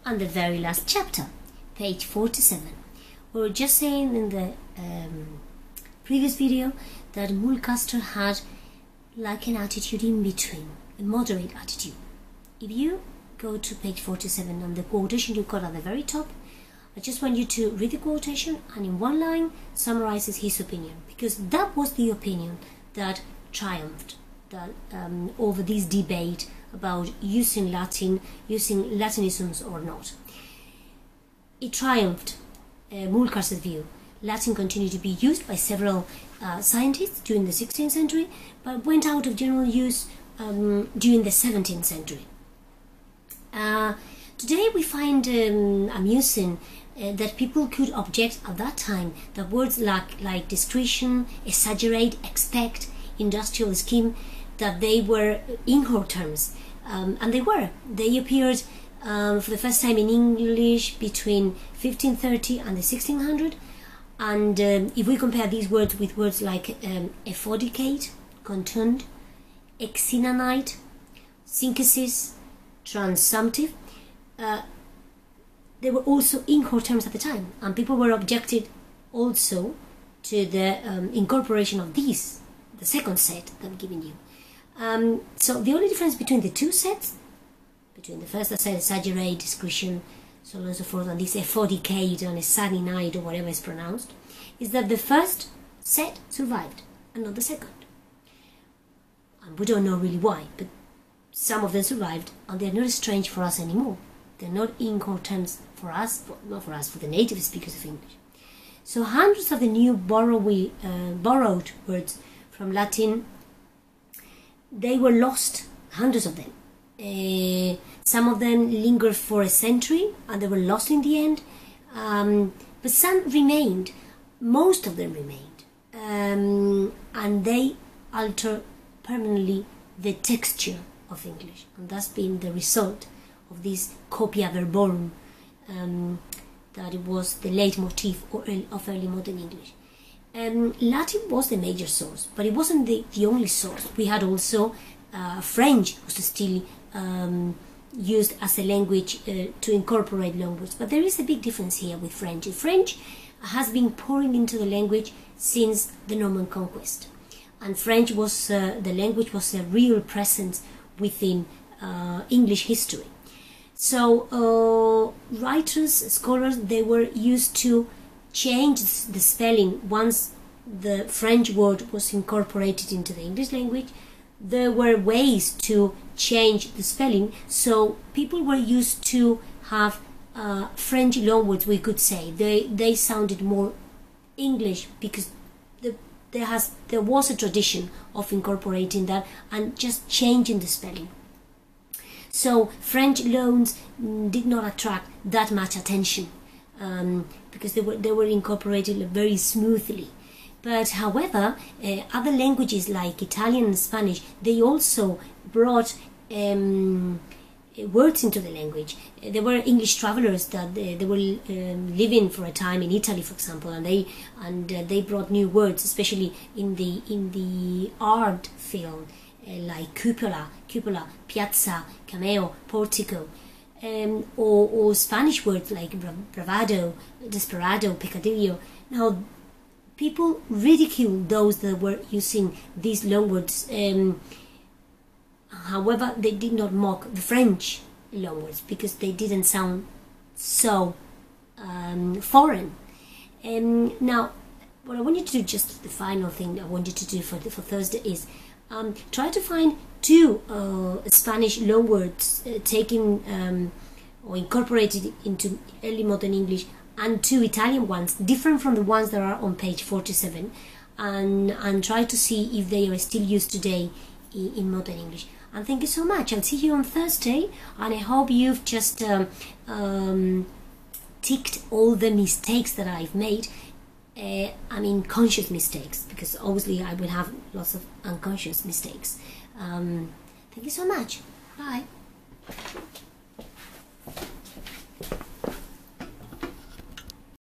and the very last chapter, page 47. We were just saying in the previous video that Mulcaster had like an attitude in between, a moderate attitude. If you go to page 47 and the quotation you got at the very top, I just want you to read the quotation and in one line summarizes his opinion, because that was the opinion that triumphed over this debate about using Latin, using Latinisms or not. It triumphed, Mulcaster's view. Latin continued to be used by several scientists during the 16th century, but went out of general use during the 17th century. Today we find amusing that people could object at that time that words like discretion, exaggerate, expect, industrial scheme, that they were Inghort terms, and they were. They appeared for the first time in English between 1530 and the 1600, and if we compare these words with words like effodicate, contund, exinanite, synthesis, transsumptive, they were also Inghort terms at the time, and people were objected also to the incorporation of these, the second set that I'm giving you. So the only difference between the two sets, between the first that said exaggerate, discretion, so on and so forth, and this effodicate and exaninite or whatever is pronounced, is that the first set survived and not the second. And we don't know really why, but some of them survived and they're not strange for us anymore. They're not Inghort terms for us, not for us, for the native speakers of English. So hundreds of the new borrowed words from Latin, they were lost, hundreds of them. Some of them lingered for a century and they were lost in the end, but some remained, most of them remained, and they alter permanently the texture of English, and that's been the result of this copia verborum, that it was the leitmotif of early modern English. Latin was the major source, but it wasn't the only source. We had also French was still used as a language to incorporate loanwords, but there is a big difference here with French. French has been pouring into the language since the Norman conquest, and French was the language was a real presence within English history. So writers, scholars, they were used to change the spelling once the French word was incorporated into the English language. There were ways to change the spelling, so people were used to have French loanwords, we could say. They sounded more English because there was a tradition of incorporating that and just changing the spelling. So French loans did not attract that much attention because they were incorporated very smoothly. But however, other languages like Italian and Spanish, they also brought words into the language. There were English travelers that they were living for a time in Italy, for example, and they brought new words, especially in the art field, like cupola, piazza, cameo, portico, or Spanish words like bravado, desperado, picadillo. Now, people ridiculed those that were using these loanwords. However, they did not mock the French loanwords because they didn't sound so foreign. Now, what I want you to do, just the final thing I want you to do for Thursday is try to find two Spanish loanwords taken or incorporated into early modern English, and two Italian ones, different from the ones that are on page 47, and try to see if they are still used today in modern English. And thank you so much. I'll see you on Thursday, and I hope you've just ticked all the mistakes that I've made. I mean conscious mistakes, because obviously I will have lots of unconscious mistakes. Thank you so much. Bye.